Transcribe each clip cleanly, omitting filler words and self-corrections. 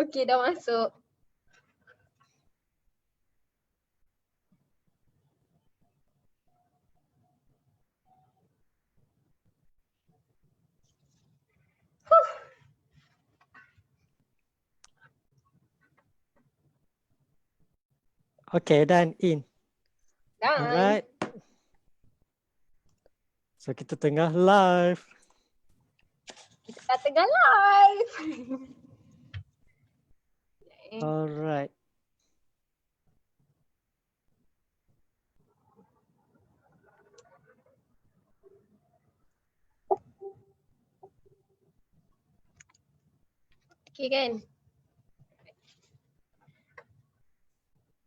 Okey, dah masuk. Okay, dan in. Dah. Alright. So kita tengah live. Kita dah tengah live. Alright. Okey kan?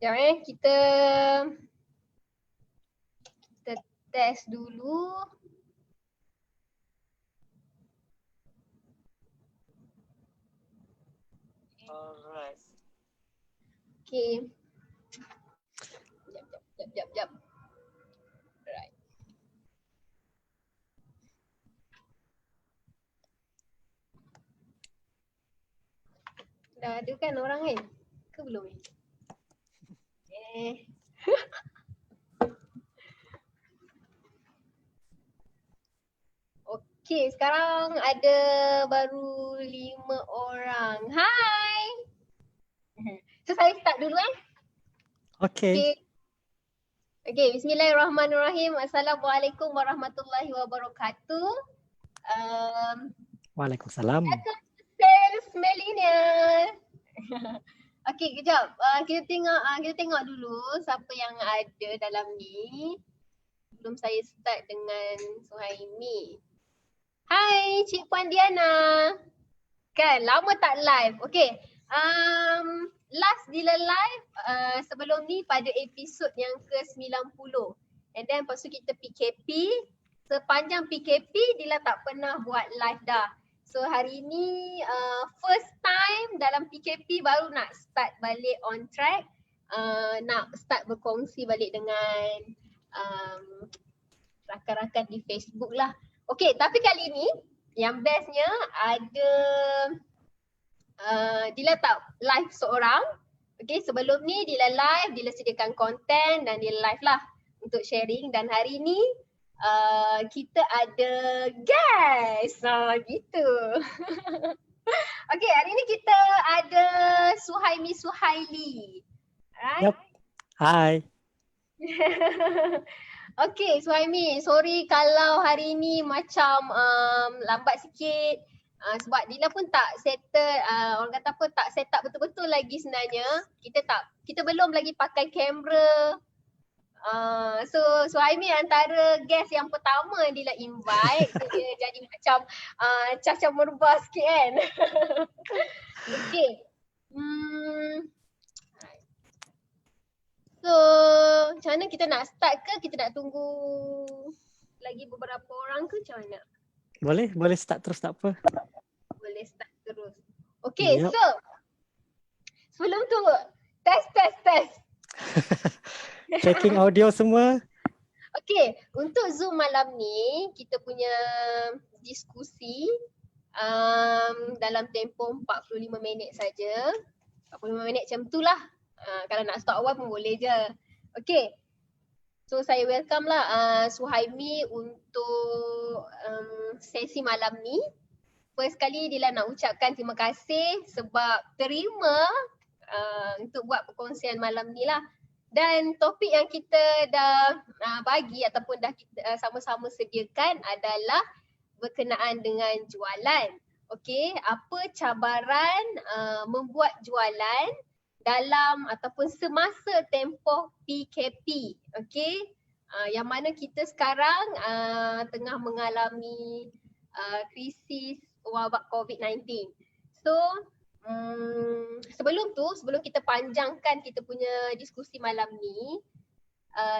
Sekejap kita test dulu. Alright. Okey. Jap. Right. Dah ada kan orang kan? Ke belum ni? Okey, sekarang ada baru 5 orang. Hai. So saya start dulu Okay. Okay, bismillahirrahmanirrahim. Assalamualaikum warahmatullahi wabarakatuh. Waalaikumsalam. Welcome to Sales Millennial. Okay, kejap. Kita tengok dulu siapa yang ada dalam ni. Sebelum saya start dengan Suhaimi. Hai Cik Puan Diana. Kan lama tak live. Okay. Last Dila live sebelum ni pada episod yang ke-90. And then lepas tu kita PKP. Sepanjang PKP Dila tak pernah buat live dah. So hari ni first time dalam PKP baru nak start balik on track. Nak start berkongsi balik dengan rakan-rakan di Facebook lah. Okay, tapi kali ni yang bestnya ada Dila tak live seorang. Okay, sebelum ni Dila live, Dila sediakan konten dan Dila live lah untuk sharing. Dan hari ni kita ada guest. Gitu. Okay, hari ni kita ada Suhaimi Suhaili. Alright. Yep. Hai. Okay, Suhaimi, sorry kalau hari ni macam lambat sikit. Sebab Dila pun tak settle, orang kata apa, tak set up betul-betul lagi sebenarnya. Kita belum lagi pakai kamera. So Suhaimi antara guest yang pertama Dila invite. So dia jadi macam cacah merbah sikit kan. Okay. So macam mana kita nak start ke kita nak tunggu lagi beberapa orang ke macam mana? Boleh start terus tak apa. Boleh start terus. Okay, Yep. so sebelum tu test. Checking audio semua. Okay, untuk Zoom malam ni kita punya diskusi dalam tempoh 45 minit saja. 45 minit macam tu lah. Kalau nak start awal pun boleh je. Okay. So saya welcome lah Suhaimi untuk sesi malam ni. First kali Dila nak ucapkan terima kasih sebab terima untuk buat perkongsian malam ni lah. Dan topik yang kita dah bagi ataupun dah kita sama-sama sediakan adalah berkenaan dengan jualan. Okay, apa cabaran membuat jualan dalam ataupun semasa tempoh PKP. Okay, yang mana kita sekarang tengah mengalami krisis wabak COVID-19. So sebelum kita panjangkan kita punya diskusi malam ni,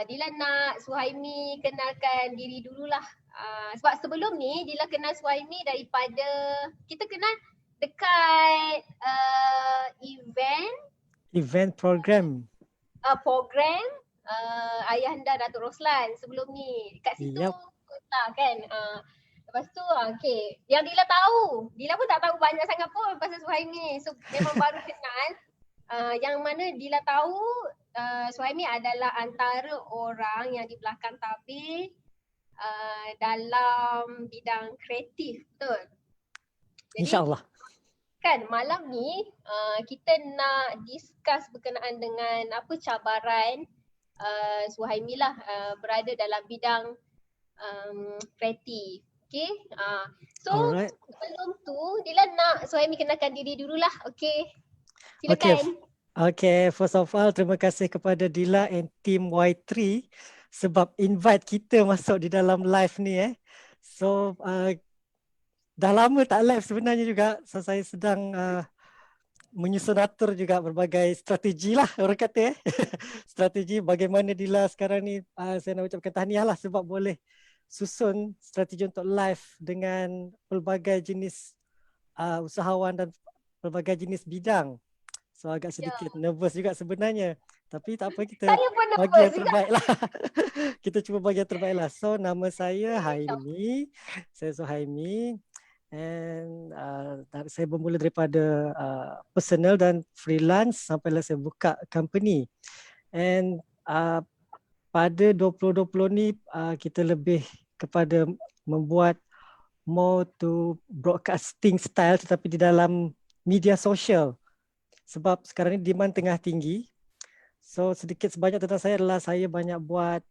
Dila nak Suhaimi kenalkan diri dululah. Sebab sebelum ni Dila kenal Suhaimi daripada kita kenal dekat event program. Program Ayahanda Datuk Roslan sebelum ni. Dekat situ Yep. lah kan. Lepas Lepas tu okay. Yang Dila tahu. Dila pun tak tahu banyak sangat pun pasal Suhaimi. So memang baru kenal. Yang mana Dila tahu Suhaimi adalah antara orang yang di belakang tabir dalam bidang kreatif. Betul? Jadi, InsyaAllah. kan malam ni kita nak discuss berkenaan dengan apa cabaran Suhaimi lah berada dalam bidang kreatif. Okay. So Alright. sebelum tu Dila nak Suhaimi kenalkan diri dululah. Okay. Okay. Silakan. Okay, first of all terima kasih kepada Dila and team Y3 sebab invite kita masuk di dalam live ni. So dah lama tak live sebenarnya juga. So saya sedang menyusun atur juga berbagai strategi lah orang kata strategi bagaimana Dila sekarang ni saya nak ucapkan tahniah lah sebab boleh susun strategi untuk live dengan pelbagai jenis usahawan dan pelbagai jenis bidang. So agak sedikit nervous juga sebenarnya. Tapi tak apa, kita bagi yang terbaik lah. Kita cuba bagi yang terbaik lah. So nama saya Haimi. Saya Suhaimi. And saya bermula daripada personal dan freelance sampailah saya buka company. And pada 2020 ni kita lebih kepada membuat more to broadcasting style tetapi di dalam media sosial. Sebab sekarang ni demand tengah tinggi. So sedikit sebanyak tentang saya adalah saya banyak buat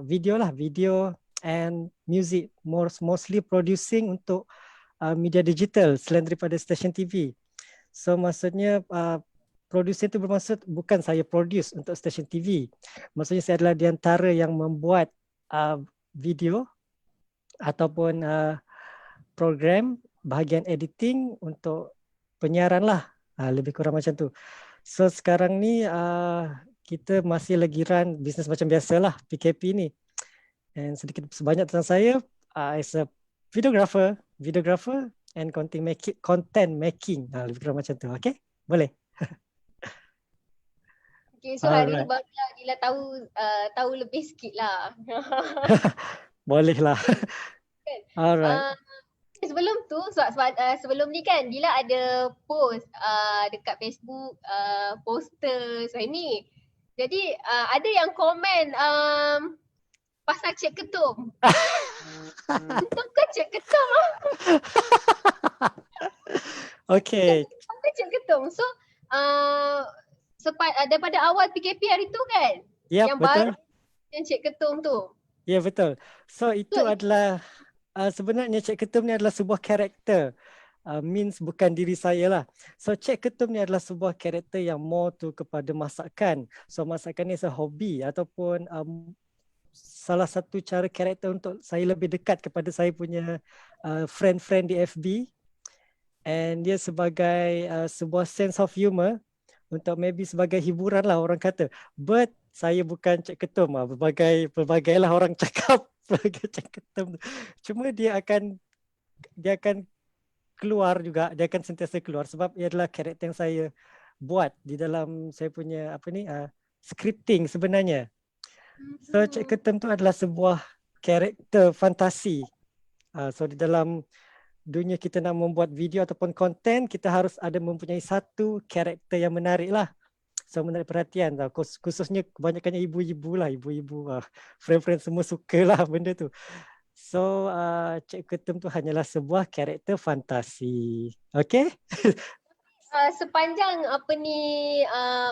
video and music, mostly producing untuk media digital selain daripada stesen TV. So maksudnya producer itu bermaksud bukan saya produce untuk stesen TV. Maksudnya saya adalah di antara yang membuat video ataupun program bahagian editing untuk penyiaran lah. Lebih kurang macam tu. So sekarang ni kita masih lagi run bisnes macam biasalah PKP ni. And sedikit sebanyak tentang saya as a videographer and content making. Lebih kurang macam tu. Okay? Boleh? Okay, so hari ni barulah Dila tahu lebih sikit lah. Boleh lah. Alright. Sebelum tu, sebelum ni kan Dila ada post dekat Facebook poster Suhaimi. Jadi ada yang komen pasal Cik Ketum. Itu kan Cik Ketum lah. Okay. Pasal Cik Ketum. So daripada awal PKP hari tu kan? Yep, yang betul. baru yang Cik Ketum tu. Ya, betul. So itu adalah sebenarnya Cik Ketum ni adalah sebuah karakter. Means bukan diri saya lah. So Cik Ketum ni adalah sebuah karakter yang more tu kepada masakan. So masakan ni is a hobi ataupun salah satu cara karakter untuk saya lebih dekat kepada saya punya friend-friend di FB. And dia sebagai sebuah sense of humor untuk maybe sebagai hiburan lah orang kata. But saya bukan Cik Ketum lah. Berbagai lah orang cakap sebagai Cik Ketum. Cuma dia akan keluar juga, dia akan sentiasa keluar sebab ia adalah karakter yang saya buat di dalam saya punya scripting sebenarnya. So Cik Ketum tu adalah sebuah karakter fantasi. So di dalam dunia kita nak membuat video ataupun konten, kita harus ada mempunyai satu karakter yang menarik lah. So menarik perhatian tau. Khususnya kebanyakannya ibu-ibu lah, friend-friend semua suka lah benda tu. So Cik Ketum tu hanyalah sebuah karakter fantasi. Okay? Sepanjang apa ni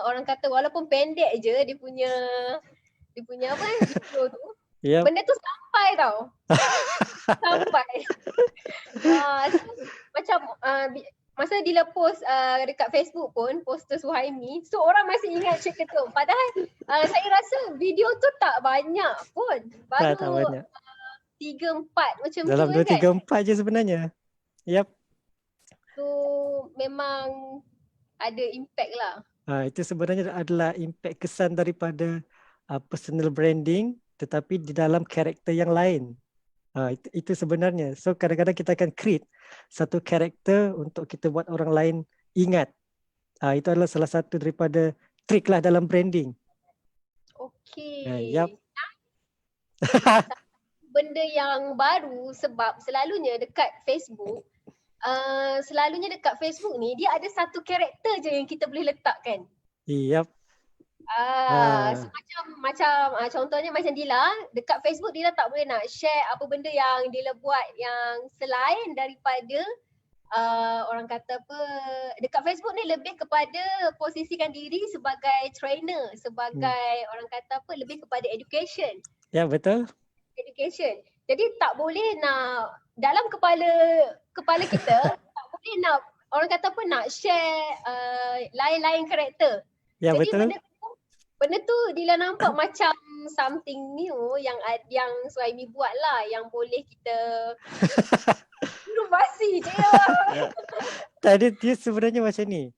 orang kata walaupun pendek je dia punya apa video tu. Yep. Benda tu sampai tau. Sampai. Macam masa Dila post dekat Facebook pun, poster Suhaimi, so orang masih ingat Cik Ketum. Padahal saya rasa video tu tak banyak pun. Baru tak banyak. 3-4 macam dalam tu kan? 2-3-4 je sebenarnya. Yep. So memang ada impact lah. Itu sebenarnya adalah impact kesan daripada personal branding tetapi di dalam karakter yang lain. Itu sebenarnya. So kadang-kadang kita akan create satu karakter untuk kita buat orang lain ingat. Itu adalah salah satu daripada trik lah dalam branding. Okay. Yep. benda yang baru sebab selalunya dekat Facebook ni dia ada satu karakter je yang kita boleh letakkan. Yep. Macam contohnya macam Dila, dekat Facebook Dila tak boleh nak share apa benda yang Dila buat yang selain daripada orang kata apa, dekat Facebook ni lebih kepada posisikan diri sebagai trainer, sebagai orang kata apa, lebih kepada education. Ya, betul. Education. Jadi tak boleh nak dalam kepala kita tak boleh nak orang kata apa nak share lain-lain karakter. Ya, jadi betul. Benda tu Dila nampak macam something new yang Suhaimi buat lah, yang boleh kita inovasi je. Tadi dia sebenarnya macam ni.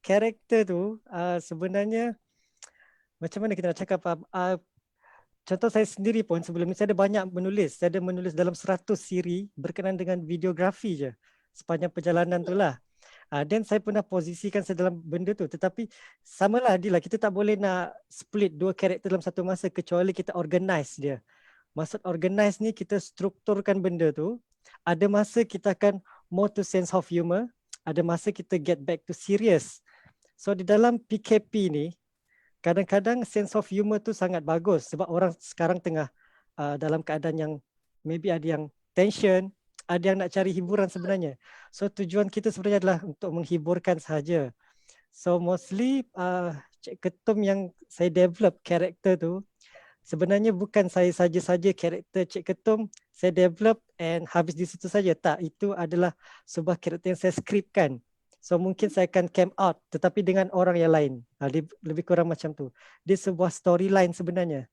Karakter tu sebenarnya macam mana kita nak cakap, contoh saya sendiri pun sebelum ni saya ada banyak menulis. Saya ada menulis dalam 100 siri berkenaan dengan videografi je sepanjang perjalanan tu lah. Dan saya pernah posisikan saya dalam benda tu. Tetapi samalah Adila, kita tak boleh nak split dua karakter dalam satu masa kecuali kita organize dia. Maksud organize ni kita strukturkan benda tu. Ada masa kita akan more to sense of humor. Ada masa kita get back to serious. So di dalam PKP ni, kadang-kadang sense of humor tu sangat bagus sebab orang sekarang tengah dalam keadaan yang maybe ada yang tension, ada yang nak cari hiburan sebenarnya. So tujuan kita sebenarnya adalah untuk menghiburkan sahaja. So mostly Cik Ketum yang saya develop karakter tu, sebenarnya bukan saya saja-saja karakter Cik Ketum saya develop and habis di situ saja. Tak, itu adalah sebuah karakter yang saya skripkan. So mungkin saya akan camp out tetapi dengan orang yang lain. Lebih kurang macam tu. Dia sebuah storyline sebenarnya.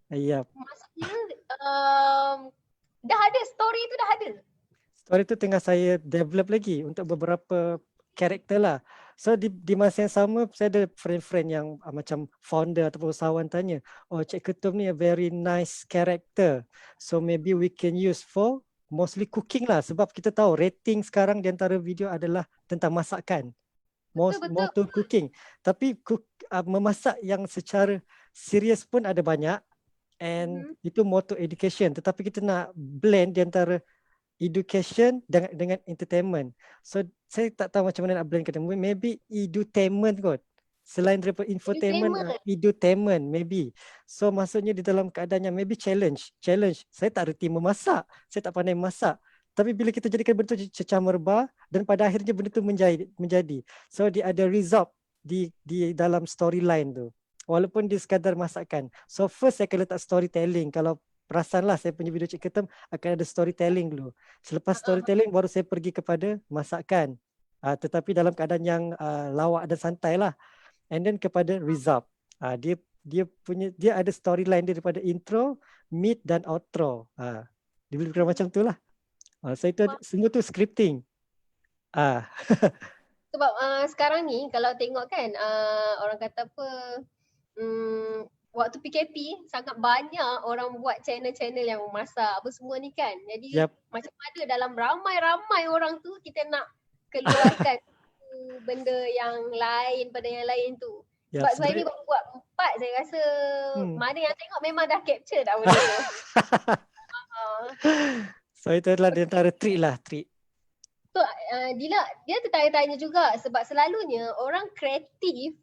Ya. Maksudnya dah ada story tu, dah ada. Story tu tengah saya develop lagi untuk beberapa karakter lah. So di masa yang sama saya ada friend-friend yang macam founder ataupun usahawan tanya, oh Cik Ketum ni a very nice character. So maybe we can use for mostly cooking lah sebab kita tahu rating sekarang di antara video adalah tentang masakan. More to cooking. Tapi memasak yang secara serius pun ada banyak and itu more to education. Tetapi kita nak blend di antara education dengan entertainment. So saya tak tahu macam mana nak blend kita. Maybe edutainment kot. Selain daripada infotainment, edutainment maybe. So maksudnya di dalam keadaan yang maybe challenge. Saya tak reti memasak. Saya tak pandai memasak. Tapi bila kita jadikan benda tu cecah merba dan pada akhirnya benda tu menjadi. So dia ada result di dalam storyline tu. Walaupun dia sekadar masakan. So first saya akan letak storytelling. Kalau perasanlah saya punya video Cik Ketum akan ada storytelling dulu. Selepas storytelling baru saya pergi kepada masakan. Tetapi dalam keadaan yang lawak dan santai lah. And then kepada result. Dia ada storyline dia daripada intro, mid dan outro. Dia boleh berkata macam tu lah. So itu semua tu scripting. Sebab sekarang ni kalau tengok kan orang kata apa, waktu PKP sangat banyak orang buat channel-channel yang memasak apa semua ni kan. Jadi macam mana dalam ramai-ramai orang tu kita nak keluarkan benda yang lain pada yang lain tu. Sebab saya ni baru buat 4, saya rasa mana yang tengok memang dah capture dah benda tu. So itu adalah di antara trik. So Dila, dia tertanya-tanya juga sebab selalunya orang kreatif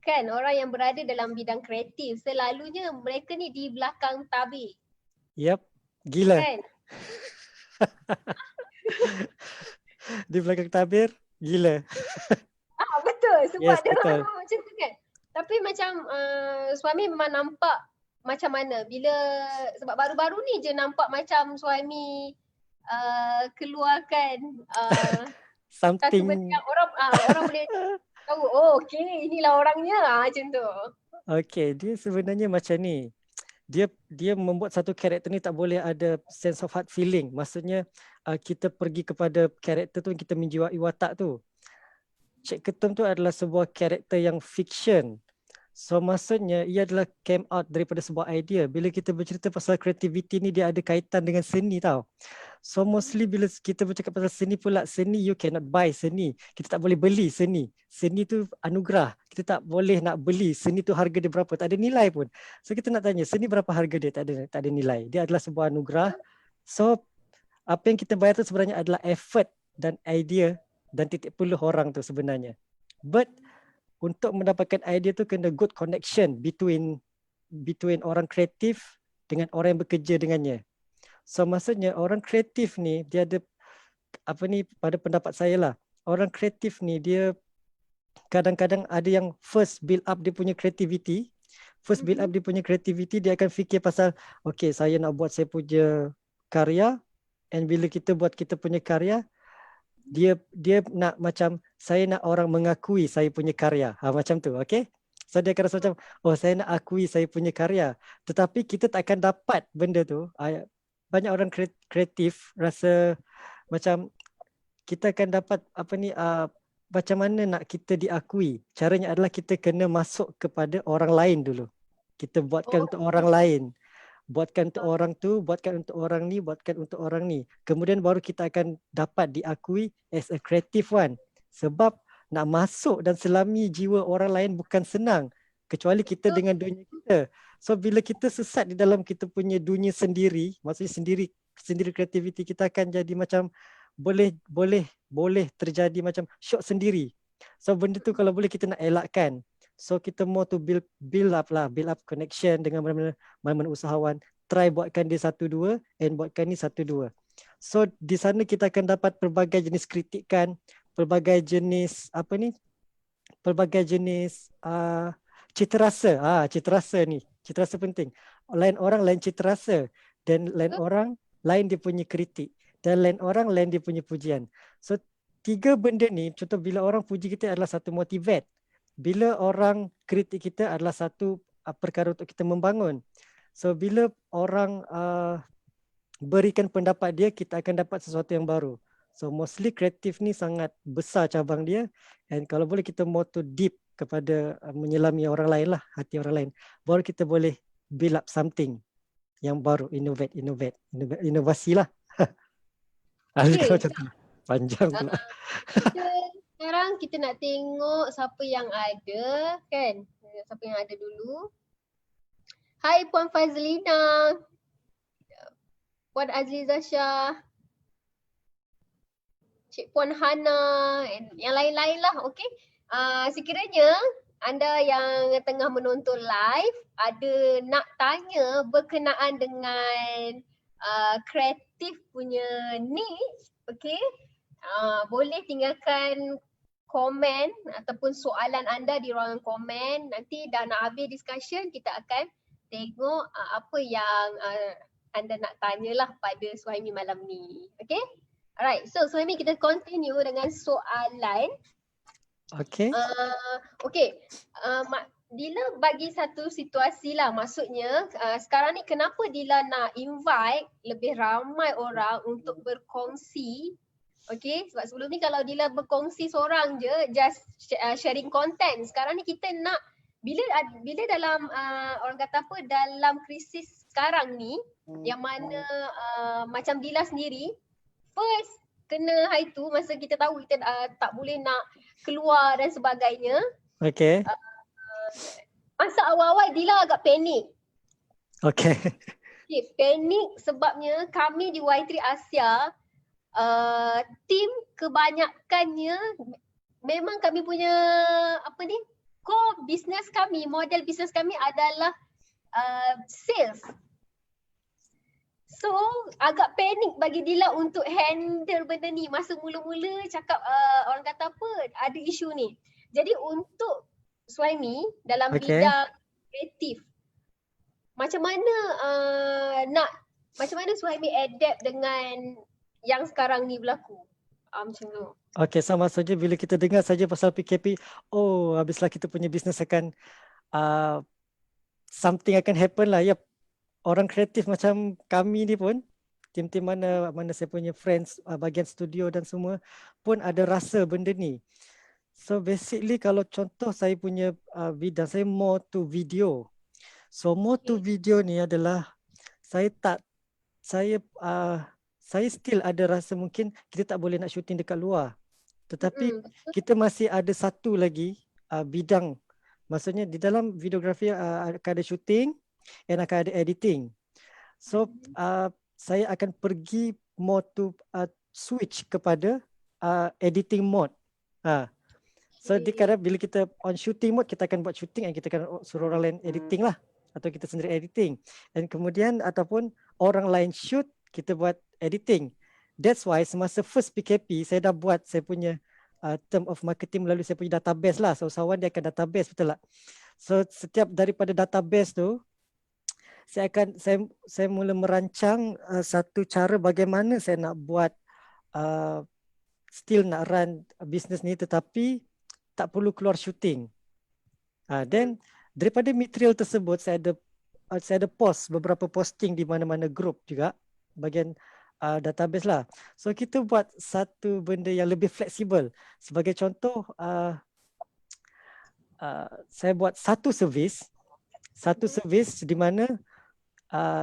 kan, orang yang berada dalam bidang kreatif selalunya mereka ni di belakang tabir. Yep, gila. Kan? Di belakang tabir, gila. Betul, sebab yes, dia orang macam tu kan. Tapi macam suami memang nampak macam mana bila, sebab baru-baru ni je nampak macam suami keluarkan something satu benda yang orang boleh tahu, oh okey inilah orangnya macam tu. Okey, dia sebenarnya macam ni. Dia membuat satu karakter ni tak boleh ada sense of heart feeling. Maksudnya kita pergi kepada karakter tu, kita menjiwai watak tu. Cik Ketum tu adalah sebuah karakter yang fiction. So maksudnya ia adalah came out daripada sebuah idea. Bila kita bercerita pasal creativity ni, dia ada kaitan dengan seni tau. So mostly bila kita bercakap pasal seni pula, seni you cannot buy seni. Kita tak boleh beli seni. Seni tu anugerah. Kita tak boleh nak beli. Seni tu harga dia berapa, tak ada nilai pun. So kita nak tanya, seni berapa harga dia? Tak ada nilai. Dia adalah sebuah anugerah. So apa yang kita bayar tu sebenarnya adalah effort dan idea dan titik peluh orang tu sebenarnya. But untuk mendapatkan idea tu kena good connection between orang kreatif dengan orang yang bekerja dengannya. So maksudnya orang kreatif ni dia ada pada pendapat saya lah, orang kreatif ni dia kadang-kadang ada yang first build up dia punya creativity. Dia akan fikir pasal okay, saya nak buat saya punya karya, and bila kita buat kita punya karya, dia nak macam saya nak orang mengakui saya punya karya. Macam tu, okay? So dia akan rasa macam, oh saya nak akui saya punya karya. Tetapi kita tak akan dapat benda tu. Banyak orang kreatif rasa macam kita akan dapat macam mana nak kita diakui. Caranya adalah kita kena masuk kepada orang lain dulu. Kita buatkan untuk orang lain. Buatkan untuk orang tu, buatkan untuk orang ni, buatkan untuk orang ni. Kemudian baru kita akan dapat diakui as a creative one. Sebab nak masuk dan selami jiwa orang lain bukan senang. Kecuali kita dengan dunia kita. So bila kita sesat di dalam kita punya dunia sendiri, maksudnya sendiri kreativiti, kita akan jadi macam boleh terjadi macam syok sendiri. So benda tu kalau boleh kita nak elakkan. So kita more to build up connection dengan mana-mana usahawan. Try buatkan dia 1-2 and buatkan ni 1-2. So di sana kita akan dapat pelbagai jenis kritikan, pelbagai jenis citarasa. Citarasa ni, citarasa penting. Lain orang lain citarasa, dan lain orang lain dia punya kritik, dan lain orang lain dia punya pujian. So 3 benda ni, contoh bila orang puji kita adalah satu motivate. Bila orang kritik kita adalah satu perkara untuk kita membangun. So bila orang berikan pendapat dia, kita akan dapat sesuatu yang baru. So mostly kreatif ni sangat besar cabang dia, and kalau boleh kita more to deep kepada menyelami orang lain lah, hati orang lain. Baru kita boleh build up something yang baru, inovasi lah. Macam tu. Panjang pula. Sekarang kita nak tengok siapa yang ada kan. Siapa yang ada dulu. Hai Puan Fazlina. Puan Aziza Shah. Cik Puan Hana. Yang lain-lain lah, okay. Sekiranya anda yang tengah menonton live ada nak tanya berkenaan dengan kreatif punya niche, okay. Boleh tinggalkan komen ataupun soalan anda di ruangan komen. Nanti dah nak habis discussion, kita akan tengok apa yang anda nak tanyalah pada Suhaimi malam ni. Okay? Alright, so Suhaimi kita continue dengan soalan. Okay. Okay, Dila bagi satu situasi lah, maksudnya sekarang ni kenapa Dila nak invite lebih ramai orang untuk berkongsi. Okay, sebab sebelum ni kalau Dila berkongsi seorang je, just sharing content. Sekarang ni kita nak, bila dalam orang kata apa, dalam krisis sekarang ni, yang mana macam Dila sendiri, first kena hari tu masa kita tahu kita tak boleh nak keluar dan sebagainya. Okay. Masa awal-awal Dila agak panik. Okay. Panik sebabnya kami di Y3 Asia, tim kebanyakannya memang kami punya core business kami, model business kami adalah sales. So agak panik bagi Dila untuk handle benda ni. Masa mula-mula cakap orang kata apa, ada isu ni. Jadi untuk Suhaimi dalam bidang kreatif, macam mana Suhaimi adapt dengan yang sekarang ni berlaku? Macam tu. Okay, sama saja bila kita dengar saja pasal PKP, habislah kita punya bisnes akan something akan happen lah. Yep. Orang kreatif macam kami ni pun, tim-tim mana saya punya friends bahagian studio dan semua pun ada rasa benda ni. So basically kalau contoh saya punya bidang, saya more to video. So more to video ni adalah saya tak, saya still ada rasa mungkin kita tak boleh nak syuting dekat luar. Tetapi Betul. kita masih ada satu lagi bidang. Maksudnya di dalam videografi akan ada shooting and akan ada editing. So saya akan pergi more to switch kepada editing mode. So dia kadang bila kita on shooting mode, kita akan buat shooting dan kita akan suruh orang lain editing lah. Atau kita sendiri editing. Dan kemudian ataupun orang lain shoot, kita buat editing. That's why semasa first PKP, saya dah buat saya punya term of marketing melalui saya punya database lah. So usahawan dia akan database, betul tak? So setiap daripada database tu, saya mula merancang satu cara bagaimana saya nak buat still nak run business ni tetapi tak perlu keluar shooting. Then daripada material tersebut saya ada post beberapa posting di mana-mana group juga bahagian database lah. So kita buat satu benda yang lebih fleksibel. Sebagai contoh saya buat satu servis di mana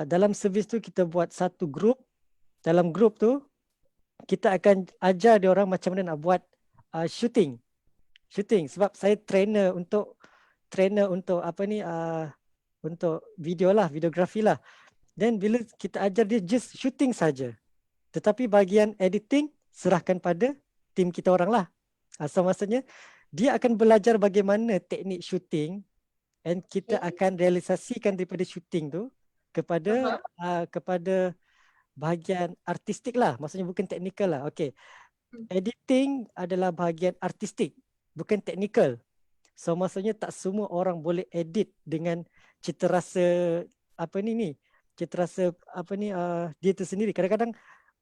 dalam servis tu kita buat satu group. Dalam group tu kita akan ajar dia orang macam mana nak buat shooting sebab saya trainer untuk untuk video lah, videografi lah. Dan bila kita ajar dia just shooting saja, tetapi bahagian editing serahkan pada tim kita orang lah. So maksudnya dia akan belajar bagaimana teknik shooting and kita akan realisasikan daripada shooting tu kepada kepada bahagian artistik lah, maksudnya bukan teknikal lah. Okay, editing adalah bahagian artistik, bukan teknikal. So maksudnya tak semua orang boleh edit dengan citarasa citarasa dia tu sendiri. Kadang-kadang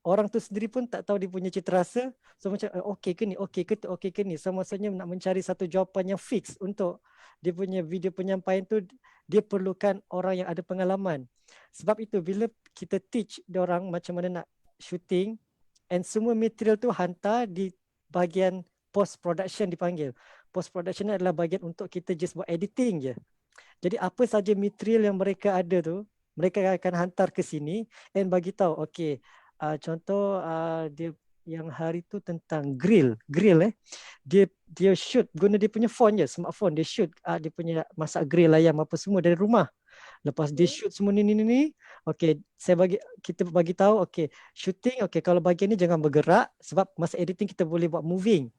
orang tu sendiri pun tak tahu dia punya citarasa. So macam okey ke ni, okey ke ni. So maksudnya nak mencari satu jawapan yang fix untuk dia punya video penyampaian tu, dia perlukan orang yang ada pengalaman. Sebab itu bila kita teach dia orang macam mana nak shooting and semua material tu hantar di bahagian post production dipanggil. Post production adalah bahagian untuk kita just buat editing je. Jadi apa saja material yang mereka ada tu, mereka akan hantar ke sini and bagi tahu okey, contoh dia yang hari tu tentang grill dia shoot guna dia punya phone je, smartphone dia shoot dia punya masak grill ayam apa semua dari rumah. Lepas dia shoot semua ni okey, kita bagi tahu okey, shooting okey, kalau bahagian ni jangan bergerak sebab masa editing kita boleh buat moving.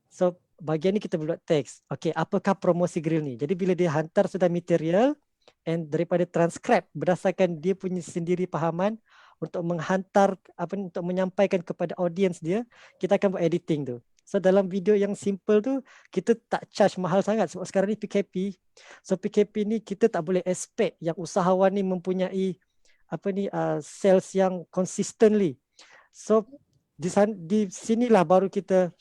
So bahagian ni kita buat teks. Okey, apakah promosi grill ni? Jadi bila dia hantar sudah material and daripada transcribe berdasarkan dia punya sendiri pahaman untuk menghantar untuk menyampaikan kepada audience dia, kita akan buat editing tu. So dalam video yang simple tu kita tak charge mahal sangat sebab sekarang ni PKP. So PKP ni kita tak boleh expect yang usahawan ni mempunyai sales yang consistently. So di sinilah baru kita,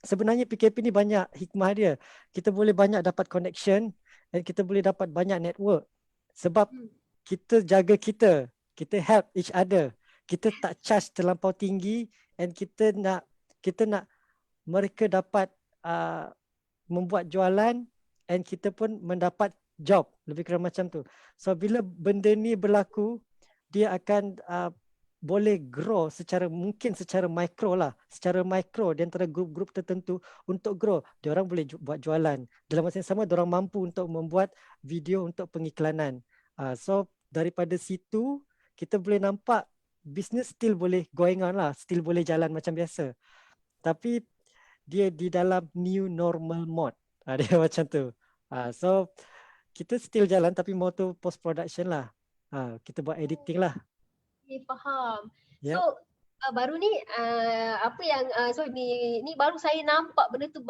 sebenarnya PKP ni banyak hikmah dia. Kita boleh banyak dapat connection dan kita boleh dapat banyak network. Sebab kita jaga kita help each other. Kita tak charge terlampau tinggi and kita nak mereka dapat membuat jualan and kita pun mendapat job. Lebih kurang macam tu. So bila benda ni berlaku, dia akan boleh grow secara mikro lah. Secara mikro di antara grup-grup tertentu untuk grow. Diorang boleh buat jualan. Dalam masa yang sama, diorang mampu untuk membuat video untuk pengiklanan. So daripada situ, kita boleh nampak business still boleh going on lah. Still boleh jalan macam biasa. Tapi dia di dalam new normal mode. Dia macam tu. So kita still jalan tapi more to post production lah. Kita buat editing lah. Faham. Yep. So baru ni apa yang ni baru saya nampak benda tu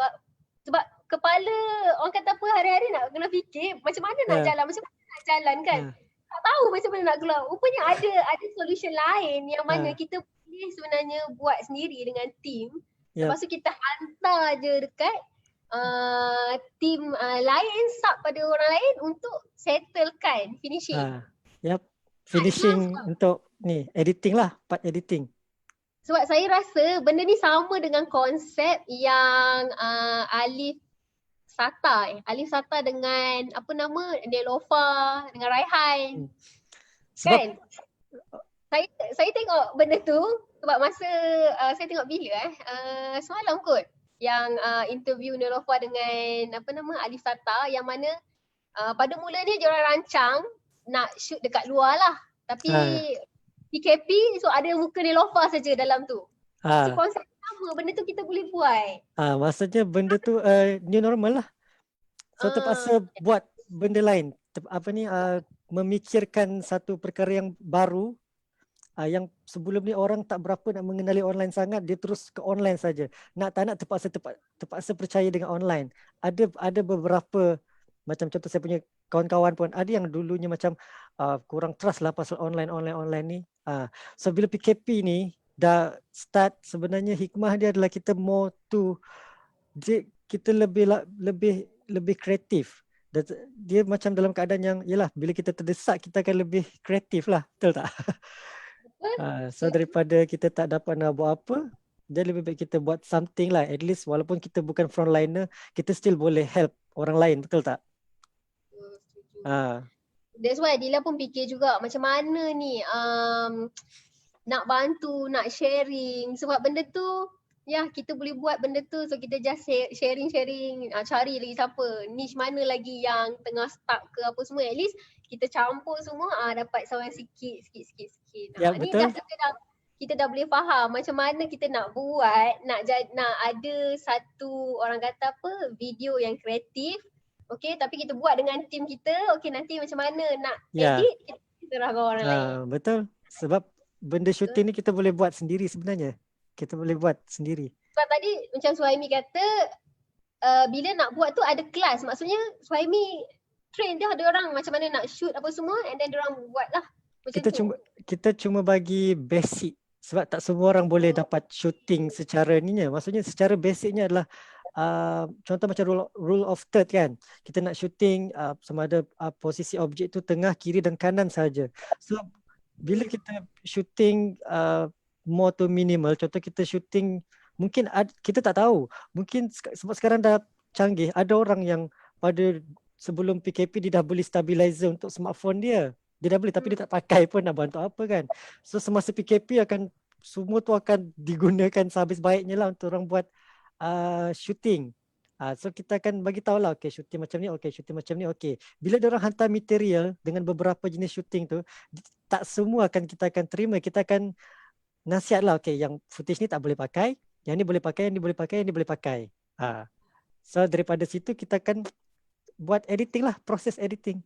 sebab kepala orang kata apa hari-hari nak kena fikir macam mana nak jalan, macam mana nak jalan kan. Tak tahu macam mana nak keluar. Rupanya ada solution lain yang mana kita boleh sebenarnya buat sendiri dengan team. Lepas tu kita hantar je dekat team lain, sub pada orang lain untuk settlekan finishing. Finishing untuk ni editing lah, part editing. Sebab saya rasa benda ni sama dengan konsep yang Alif Sata dengan apa nama Nelofa dengan Raihan. Sebab Kan? Saya tengok benda tu sebab masa saya tengok bila semalam kot yang interview Nelofa dengan apa nama Alif Sata yang mana pada mulanya dia orang rancang nak shoot dekat luar lah. Tapi PKP so ada muka Nelofa saja dalam tu. So konsep sama, benda tu kita boleh buat. Maksudnya benda tu new normal lah. So terpaksa buat benda lain. Memikirkan satu perkara yang baru yang sebelum ni orang tak berapa nak mengenali online sangat, dia terus ke online saja. Nak tak nak terpaksa percaya dengan online. Ada beberapa macam contoh saya punya kawan-kawan pun ada yang dulunya macam kurang trust lah pasal online ni. So bila PKP ni dah start, sebenarnya hikmah dia adalah kita more to kita lebih kreatif. Dia macam dalam keadaan yang yalah bila kita terdesak kita akan lebih kreatif lah, betul tak? So daripada kita tak dapat nak buat apa, dia lebih baik kita buat something lah. At least walaupun kita bukan frontliner, kita still boleh help orang lain, betul tak? That's why Dila pun fikir juga macam mana ni nak bantu, nak sharing. Sebab benda tu kita boleh buat benda tu. So kita just sharing, cari lagi siapa, niche mana lagi yang tengah stuck ke apa semua. At least kita campur semua dapat sampai sikit. Ya, Ni betul. kita dah boleh faham macam mana kita nak buat, nak ada satu orang kata apa, video yang kreatif. Okay, tapi kita buat dengan tim kita. Okay, nanti macam mana nak edit, kita serahkan orang lain. Betul. Sebab benda syuting ni kita boleh buat sendiri sebenarnya. Kita boleh buat sendiri. Sebab tadi macam Suhaimi kata, bila nak buat tu ada kelas. Maksudnya Suhaimi train dia, ada orang macam mana nak shoot apa semua, and then diorang buat lah. Kita cuma bagi basic. Sebab tak semua orang boleh dapat shooting secara ni. Maksudnya secara basicnya adalah contoh macam rule of third kan. Kita nak shooting sama ada posisi objek tu tengah, kiri dan kanan saja. So bila kita shooting more to minimal, contoh kita shooting mungkin kita tak tahu. Mungkin sebab sekarang dah canggih, ada orang yang pada sebelum PKP dia dah beli stabilizer untuk smartphone dia. Dia dah beli tapi dia tak pakai pun, nak bantu apa kan. So semasa PKP semua tu akan digunakan sehabis baiknya lah untuk orang buat shooting. So kita akan bagi tahu lah, okay shooting macam ni, okay shooting macam ni, okay. Bila dia orang hantar material dengan beberapa jenis shooting tu, tak semua kita akan terima. Kita akan nasihat lah, okay yang footage ni tak boleh pakai, yang ni boleh pakai, yang ni boleh pakai, yang ni boleh pakai. So daripada situ kita akan buat editing lah, proses editing.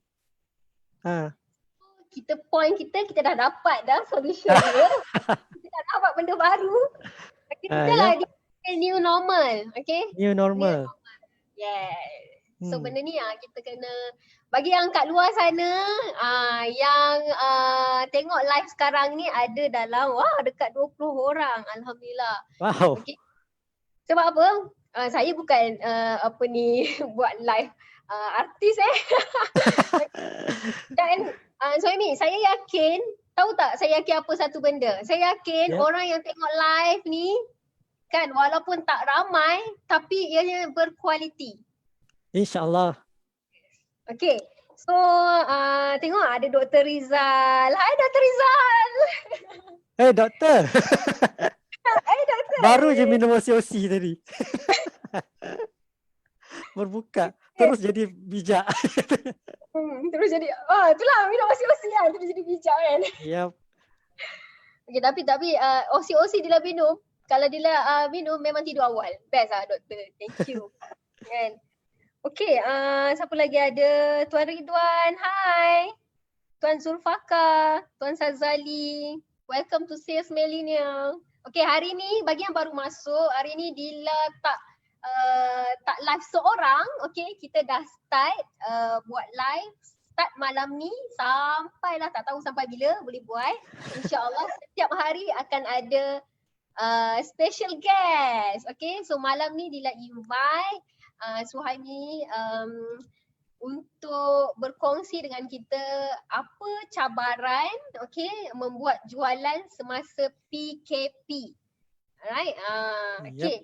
Kita dah dapat dah solution dia. Kita dah dapat benda baru. Kita lah new normal, okay? New normal. Yes. So benda ni kita kena bagi yang kat luar sana yang tengok live sekarang ni ada dalam dekat 20 orang, alhamdulillah. Wow. Okay. Sebab apa? Saya bukan buat live artis Dan Suhaimi, saya yakin, tahu tak saya yakin apa satu benda? Saya yakin orang yang tengok live ni kan walaupun tak ramai tapi ianya berkualiti. InsyaAllah. Okay. So tengok ada Dr. Rizal. Hai Dr. Rizal. Hey doktor. Hai doktor. Baru je minum OC tadi. Berbuka. Terus jadi bijak. Terus jadi, itulah minum OC kan. Terus jadi bijak kan. Yep. Okay, tapi OC Dila minum. Kalau Dila minum memang tidur awal. Best doktor. Thank you. Kan. Okay, siapa lagi ada? Tuan Ridwan, hai. Tuan Zulfaka, Tuan Sazali. Welcome to Sales Millennial. Okay, hari ni bagi yang baru masuk, hari ni Dila tak live seorang. Okay, kita dah start buat live. Start malam ni sampailah tak tahu sampai bila boleh buat. InsyaAllah setiap hari akan ada special guest. Okay, so malam ni Dila invite Suhaimi untuk berkongsi dengan kita apa cabaran membuat jualan semasa PKP. Alright. Yep. Okay.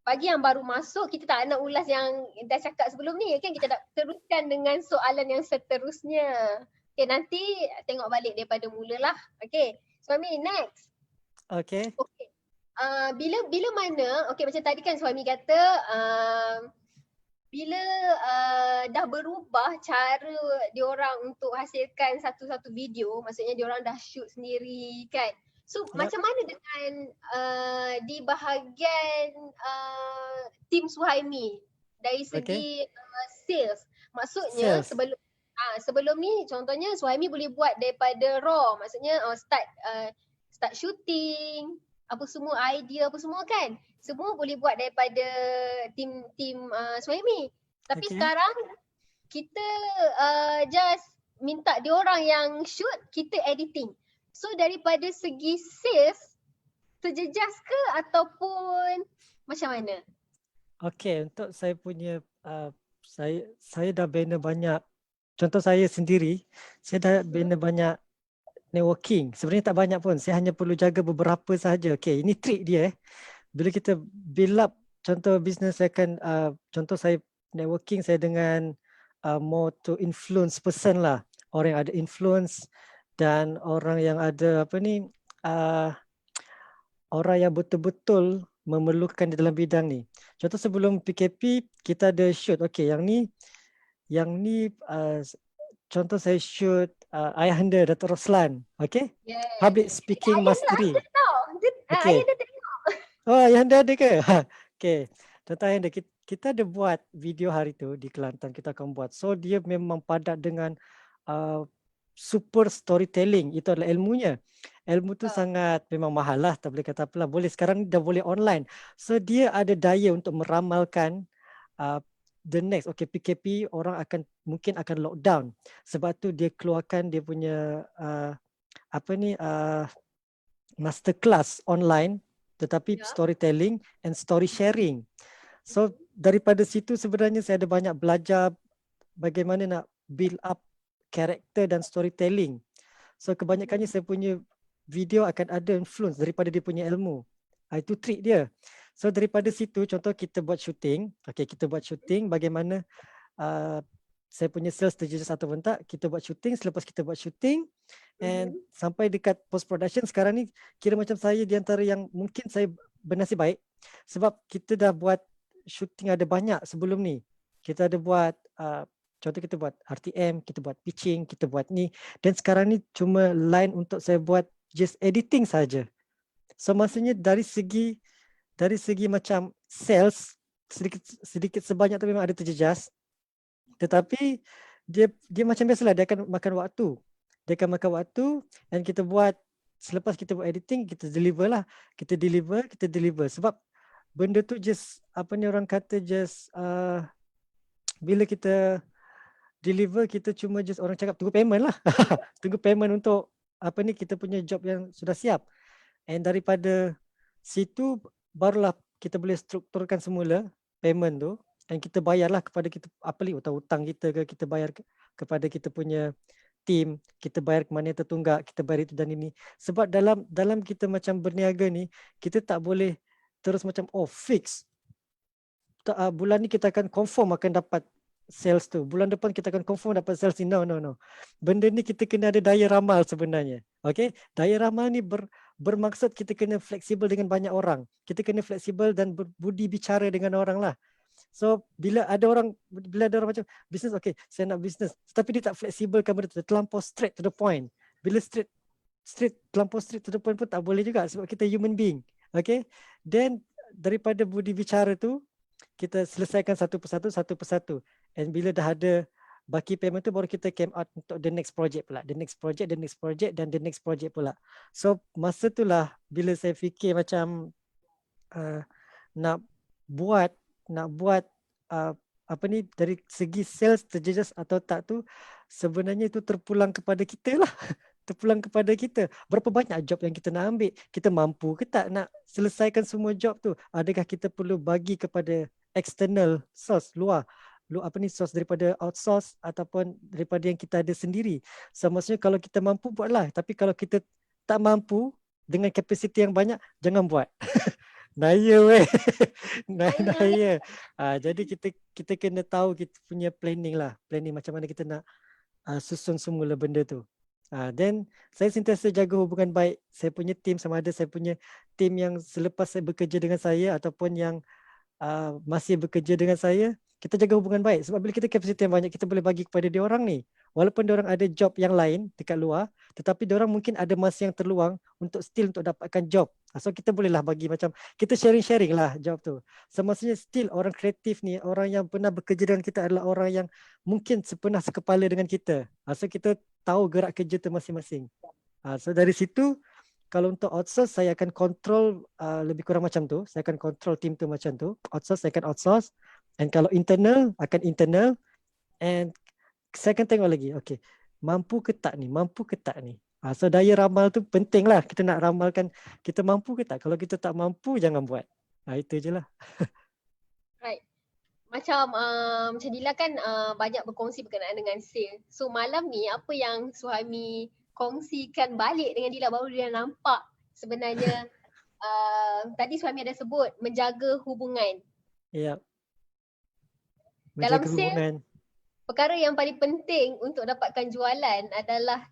Bagi yang baru masuk, kita tak nak ulas yang dah cakap sebelum ni kan, kita nak teruskan dengan soalan yang seterusnya. Okay, nanti tengok balik daripada mula lah. Okay, Suami next. Okay. Okay. Bila mana, okay macam tadi kan Suami kata bila dah berubah cara diorang untuk hasilkan satu-satu video, maksudnya diorang dah shoot sendiri kan. So Yep. macam mana dengan di bahagian tim Suhaimi dari segi sales? Maksudnya Sales. sebelum ni contohnya Suhaimi boleh buat daripada raw, maksudnya start shooting, apa semua idea apa semua kan. Semua boleh buat daripada tim Suhaimi. Tapi sekarang kita just minta diorang yang shoot, kita editing. So daripada segi sales, terjejas ke ataupun macam mana? Okay, untuk saya punya saya dah bina banyak, contoh saya sendiri, saya dah bina banyak networking. Sebenarnya tak banyak pun, saya hanya perlu jaga beberapa sahaja. Okay, ini trik dia. Bila kita build up, contoh bisnes saya kan, contoh saya networking saya dengan more to influence person lah. Orang yang ada influence dan orang yang ada orang yang betul-betul memerlukan di dalam bidang ni. Contoh sebelum PKP kita ada shoot. Okay, yang ni contoh saya shoot Ayahanda Dato' Roslan. Okay? Yes. Public speaking mastery. Ayahanda tahu. Okay. Ayahanda tengok. Oh, Ayahanda ada ke? Okay. Contoh Ayahanda, kita ada buat video hari tu di Kelantan, kita akan buat. So dia memang padat dengan super storytelling. Itu adalah ilmunya. Ilmu tu sangat memang mahal lah, tak boleh kata apalah. Boleh sekarang dah boleh online. So dia ada daya untuk meramalkan the next, okay, PKP orang mungkin akan lockdown. Sebab tu dia keluarkan dia punya masterclass online, tetapi storytelling and story sharing. So daripada situ sebenarnya saya ada banyak belajar bagaimana nak build up karakter dan storytelling. So kebanyakannya saya punya video akan ada influence daripada dia punya ilmu. Itu trik dia. So daripada situ, contoh kita buat shooting. Okay, kita buat shooting bagaimana saya punya sales terjejas atau tak. Kita buat shooting, selepas kita buat shooting and sampai dekat post production sekarang ni kira macam saya di antara yang mungkin saya bernasib baik sebab kita dah buat shooting ada banyak sebelum ni. Kita ada buat contoh kita buat RTM, kita buat pitching, kita buat ni, dan sekarang ni cuma line untuk saya buat just editing saja. So maksudnya dari segi macam sales sedikit sebanyak tu memang ada terjejas, tetapi dia macam biasalah, dia akan makan waktu. Dia akan makan waktu dan kita buat, selepas kita buat editing, kita deliver. Sebab benda tu just orang kata just bila kita deliver, kita cuma just orang cakap tunggu payment lah. Tunggu payment untuk kita punya job yang sudah siap. And daripada situ barulah kita boleh strukturkan semula payment tu dan kita bayarlah kepada kita hutang kita ke, kita bayar kepada kita punya team, kita bayar ke mana yang tertunggak, kita bayar itu dan ini. Sebab dalam kita macam berniaga ni, kita tak boleh terus macam fix. Bulan ni kita akan confirm akan dapat sales tu. Bulan depan kita akan confirm dapat sales ni. No. Benda ni kita kena ada daya ramal sebenarnya. Okay? Daya ramal ni bermaksud kita kena fleksibel dengan banyak orang. Kita kena fleksibel dan berbudi bicara dengan orang lah. So bila ada orang macam bisnes, okay, saya nak bisnes, tapi dia tak fleksibel kan, benda tu terlampau straight to the point. Bila terlampau straight to the point pun tak boleh juga sebab kita human being. Okay? Then daripada budi bicara tu kita selesaikan satu persatu. And bila dah ada baki payment tu baru kita came out untuk the next project pula. The next project dan the next project pula. So masa itulah bila saya fikir macam nak buat dari segi sales terjejas atau tak tu, sebenarnya itu terpulang kepada kita lah. Terpulang kepada kita. Berapa banyak job yang kita nak ambil? Kita mampu ke tak nak selesaikan semua job tu? Adakah kita perlu bagi kepada external source, luar source daripada outsource ataupun daripada yang kita ada sendiri? So maksudnya kalau kita mampu buatlah, tapi kalau kita tak mampu dengan kapasiti yang banyak, jangan buat. Naya weh. Naya. Naya. Jadi kita kena tahu kita punya planning lah. Planning macam mana kita nak susun semula benda tu. Then saya sentiasa jaga hubungan baik. Saya punya team, sama ada saya punya team yang selepas saya bekerja dengan saya ataupun yang masih bekerja dengan saya, kita jaga hubungan baik. Sebab bila kita kapasiti yang banyak, kita boleh bagi kepada dia orang ni. Walaupun dia orang ada job yang lain dekat luar, tetapi dia orang mungkin ada masa yang terluang untuk dapatkan job. So kita bolehlah bagi macam, kita sharing-sharing lah job tu. So maksudnya still orang kreatif ni, orang yang pernah bekerja dengan kita adalah orang yang mungkin pernah sekepala dengan kita. So kita tahu gerak kerja tu masing-masing. So dari situ, kalau untuk outsource, saya akan kontrol lebih kurang macam tu. Saya akan kontrol tim tu macam tu. Outsource, saya akan outsource. And kalau internal, akan internal. And saya akan tengok lagi, okay, mampu ke tak ni? Mampu ke tak ni? So daya ramal tu penting lah. Kita nak ramalkan, kita mampu ke tak? Kalau kita tak mampu, jangan buat. Itu je lah. Right. Macam Dila kan banyak berkongsi berkenaan dengan sale. So malam ni apa yang Suhaimi kongsikan balik dengan Dila, baru dia nampak sebenarnya tadi Suhaimi ada sebut menjaga hubungan. Ya. Dalam Menjaga sale, hubungan. perkara yang paling penting untuk dapatkan jualan adalah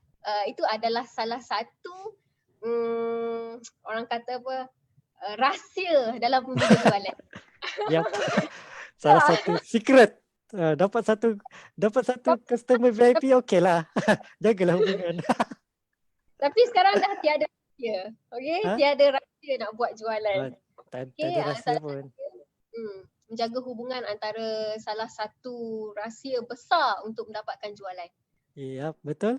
itu adalah salah satu orang kata apa, rahsia dalam membina jualan. Yep. Salah satu secret. Dapat satu customer VIP, okey lah. Jagalah hubungan. Tapi sekarang dah tiada rahsia. Okay? Tiada rahsia nak buat jualan. Tak ada rahsia pun. Menjaga hubungan antara salah satu rahsia besar untuk mendapatkan jualan. Ya, betul.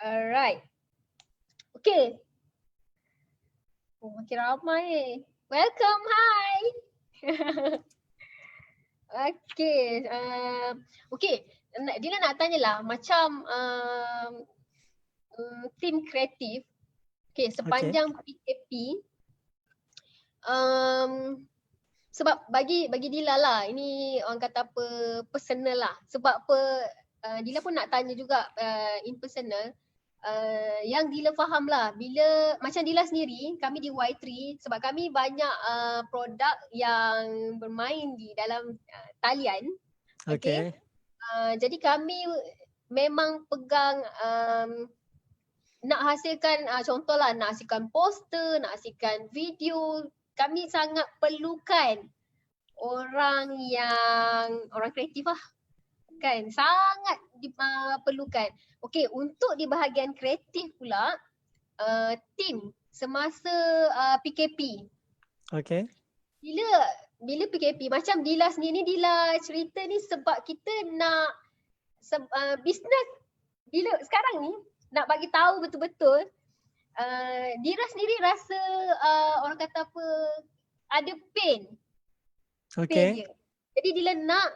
Alright. Okay. Makin ramai. Welcome, hi. Okay. Okay. Dila nak tanyalah macam tim kreatif. Okay, sepanjang PKP. Sebab bagi Dila lah, ini orang kata apa, personal lah. Sebab apa, Dila pun nak tanya juga in personal. Yang Dila faham lah, bila macam Dila sendiri, kami di Y3, sebab kami banyak produk yang bermain di dalam talian. Okay. Jadi kami memang pegang nak hasilkan, contohlah nak hasilkan poster, nak hasilkan video. Kami sangat perlukan orang kreatif lah. Kan, sangat perlukan. Okey, untuk di bahagian kreatif pula, tim semasa PKP. Okey. Bila PKP, macam Dila sendiri ni, Dila cerita ni sebab kita nak bisnes bila sekarang ni nak bagi tahu betul-betul. Dira sendiri rasa orang kata apa, ada pain. Okay. Jadi Dila nak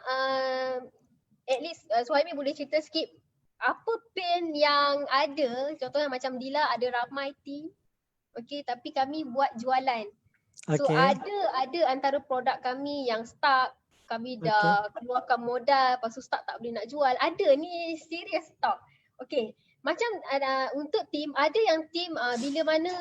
at least Suhaimi boleh cerita sikit apa pain yang ada. Contohnya macam Dila ada ramai team, okay, tapi kami buat jualan. So ada antara produk kami yang stuck, kami dah keluarkan modal, lepas tu start tak boleh nak jual. Ada ni serious stock. Okay. Macam untuk team, ada yang team bila mana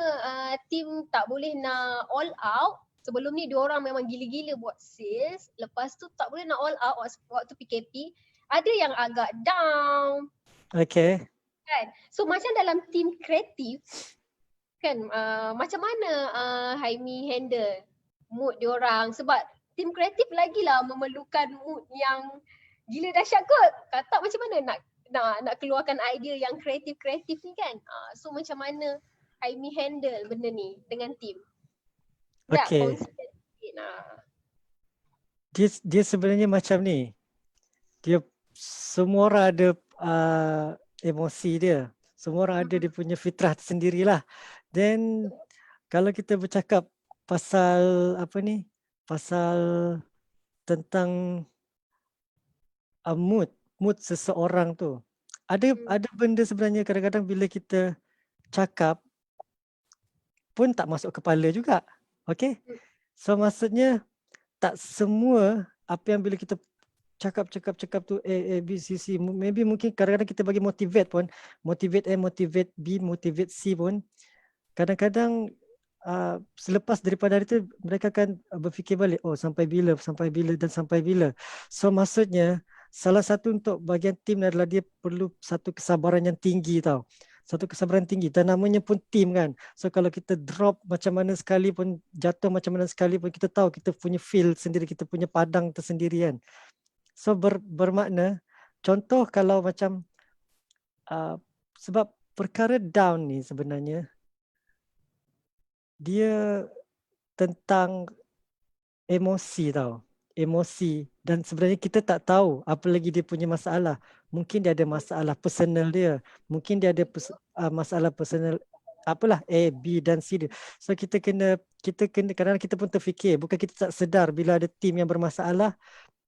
team tak boleh nak all out. Sebelum ni diorang memang gila-gila buat sales. Lepas tu tak boleh nak all out waktu PKP. Ada yang agak down. Okay. Kan? So macam dalam team kreatif, kan macam mana Haimi handle mood diorang. Sebab team kreatif lagilah memerlukan mood yang gila dahsyat kot. Kata macam mana nak keluarkan idea yang kreatif ni kan. So macam mana Haimi handle benda ni dengan team? Okay. Dia sebenarnya macam ni. Dia semua orang ada emosi dia. Semua orang ada dia punya fitrah sendirilah. Then kalau kita bercakap pasal pasal tentang mood seseorang tu. Ada benda sebenarnya kadang-kadang bila kita cakap pun tak masuk kepala juga. Okay? So maksudnya tak semua apa yang bila kita cakap tu A, B, C, maybe mungkin kadang-kadang kita bagi motivate pun, motivate A, motivate B, motivate C pun kadang-kadang selepas daripada hari itu mereka akan berfikir balik, oh sampai bila dan sampai bila. So maksudnya salah satu untuk bahagian tim adalah dia perlu satu kesabaran yang tinggi tau. Satu kesabaran tinggi dan namanya pun tim kan. So kalau kita drop macam mana sekali pun, jatuh macam mana sekali pun, kita tahu kita punya field sendiri, kita punya padang tersendiri kan. So bermakna, contoh kalau macam sebab perkara down ni sebenarnya dia tentang emosi tau. Emosi. Dan sebenarnya kita tak tahu apa lagi dia punya masalah. Mungkin dia ada masalah personal dia. Mungkin dia ada masalah personal, apalah, A, B dan C dia. So kita kena kadang-kadang kita pun terfikir, bukan kita tak sedar bila ada tim yang bermasalah,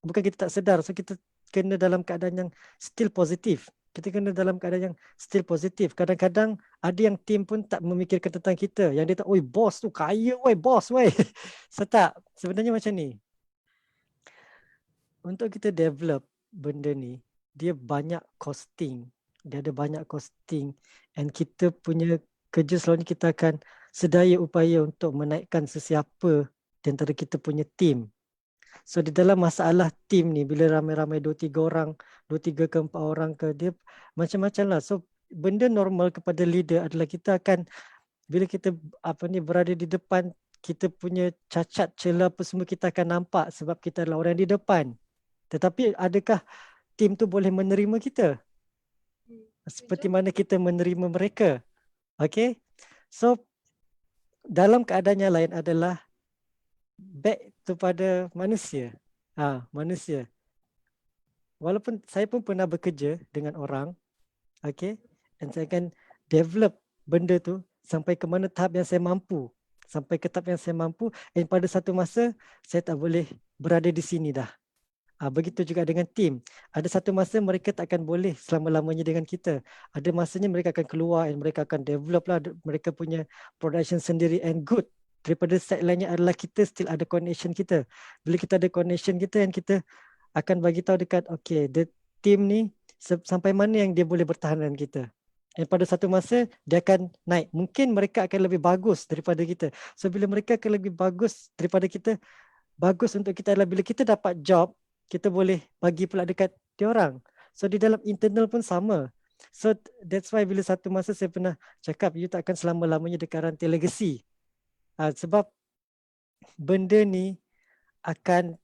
bukan kita tak sedar. So kita kena dalam keadaan yang still positif. Kita kena dalam keadaan yang still positif. Kadang-kadang ada yang tim pun tak memikirkan tentang kita. Yang dia tak, oi bos tu kaya, oi bos, oi. So tak, sebenarnya macam ni. Untuk kita develop benda ni, dia banyak costing. Dia ada banyak costing. And kita punya kerja selalunya kita akan sedaya upaya untuk menaikkan sesiapa di antara kita punya tim. So di dalam masalah tim ni, bila ramai-ramai 2-3 orang, 2-3 ke 4 orang ke, dia macam-macam lah. So benda normal kepada leader adalah kita akan, bila kita berada di depan, kita punya cacat celah apa semua kita akan nampak sebab kita adalah orang di depan. Tetapi adakah tim tu boleh menerima kita? Seperti mana kita menerima mereka? Okay. So dalam keadaan yang lain adalah back kepada manusia. Manusia. Walaupun saya pun pernah bekerja dengan orang, okay, dan saya akan develop benda tu sampai ke mana tahap yang saya mampu. Sampai ke tahap yang saya mampu, dan pada satu masa saya tak boleh berada di sini dah. Begitu juga dengan tim. Ada satu masa mereka tak akan boleh selama-lamanya dengan kita. Ada masanya mereka akan keluar dan mereka akan develop lah mereka punya production sendiri and good. Daripada side lainnya adalah kita still ada connection kita. Bila kita ada connection kita, dan kita akan bagi tahu dekat, okay, the team ni sampai mana yang dia boleh bertahan dengan kita. Dan pada satu masa dia akan naik. Mungkin mereka akan lebih bagus daripada kita. So bila mereka akan lebih bagus daripada kita, bagus untuk kita adalah bila kita dapat job, kita boleh bagi pula dekat dia orang. So di dalam internal pun sama. So that's why bila satu masa saya pernah cakap, you tak akan selama-lamanya dekat rantai legacy. Sebab benda ni akan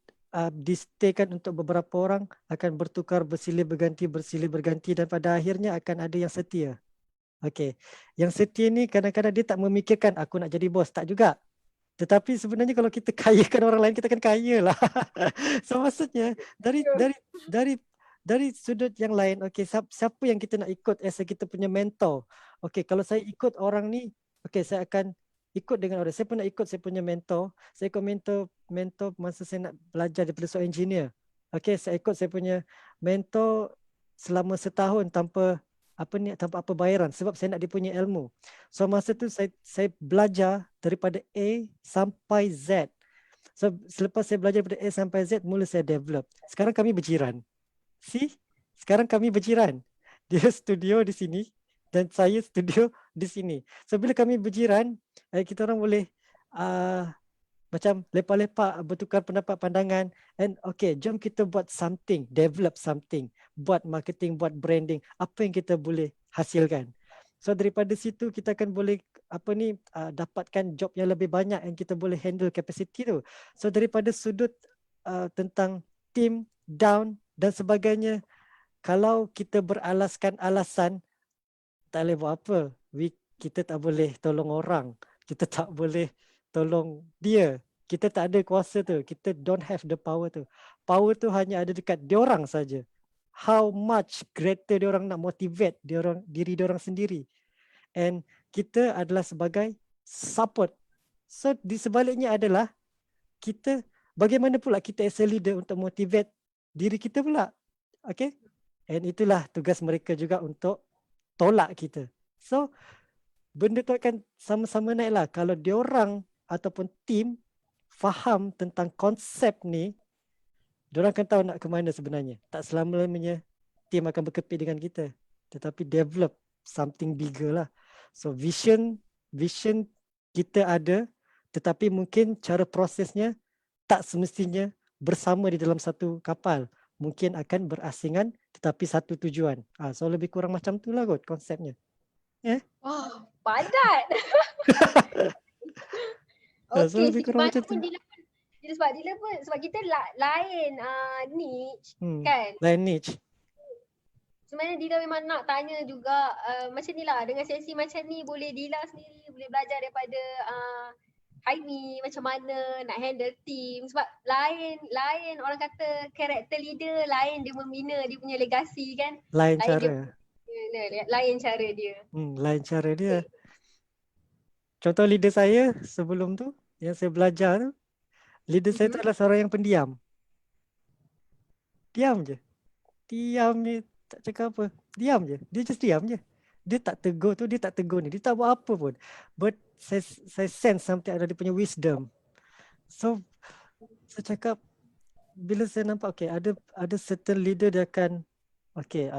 di-staykan untuk beberapa orang, akan bertukar bersilih berganti dan pada akhirnya akan ada yang setia. Okay. Yang setia ni kadang-kadang dia tak memikirkan aku nak jadi bos, tak juga. Tetapi sebenarnya kalau kita kayakan orang lain, kita akan kaya lah. So maksudnya dari sudut yang lain, okay, siapa yang kita nak ikut as kita punya mentor? Okay, kalau saya ikut orang ni, okay, saya akan ikut dengan orang. Saya pernah ikut saya punya mentor. Saya ikut mentor masa saya nak belajar daripada seorang engineer. Okay, saya ikut saya punya mentor selama setahun tanpa apa bayaran sebab saya nak dia punya ilmu. So masa tu saya belajar daripada A sampai Z. So selepas saya belajar daripada A sampai Z, mula saya develop. Sekarang kami berjiran. See? Sekarang kami berjiran. Dia studio di sini dan saya studio di sini. So bila kami berjiran, kita orang boleh macam lepak-lepak, bertukar pendapat, pandangan, and okay, jom kita buat something, develop something, buat marketing, buat branding, apa yang kita boleh hasilkan. So daripada situ kita akan boleh dapatkan job yang lebih banyak yang kita boleh handle capacity tu. So daripada sudut tentang team, down dan sebagainya, kalau kita beralaskan alasan tak boleh buat apa, kita tak boleh tolong orang, kita tak boleh tolong dia, kita tak ada kuasa tu, kita don't have the power tu. Power tu hanya ada dekat diorang saja. How much greater diorang nak motivate diri diorang sendiri. And kita adalah sebagai support. So di sebaliknya adalah kita, bagaimana pula kita as a leader untuk motivate diri kita pula. Okay? And itulah tugas mereka juga untuk tolak kita. So benda tu akan sama-sama naik lah. Kalau diorang ataupun tim faham tentang konsep ni, diorang akan tahu nak ke mana sebenarnya. Tak selama-lamanya tim akan berkepit dengan kita, tetapi develop something bigger lah. So vision kita ada, tetapi mungkin cara prosesnya tak semestinya bersama di dalam satu kapal. Mungkin akan berasingan tetapi satu tujuan. So lebih kurang macam tu lah kot konsepnya. Wah, padat. So Okey, lebih sikit kurang macam banyak tu. pun sebab kita lain niche Hmm. kan. Lain niche. Sebenarnya Dila memang nak tanya juga macam ni lah, dengan sesi macam ni boleh Dila sendiri boleh belajar daripada Haimi macam mana nak handle team, sebab lain orang kata karakter leader, lain dia membina dia punya legasi kan. Lain Lain cara. lain cara dia. Lain cara dia. Contoh leader saya sebelum tu, yang saya belajar tu, leader saya tu adalah seorang yang pendiam. Diam je. Diam je, tak cakap apa. Diam je. Dia just diam je. Dia tak tegur tu, dia tak tegur ni. Dia tak buat apa pun. But saya sense something ada dia punya wisdom. So, saya cakap, bila saya nampak, okay, ada certain leader dia akan, okay,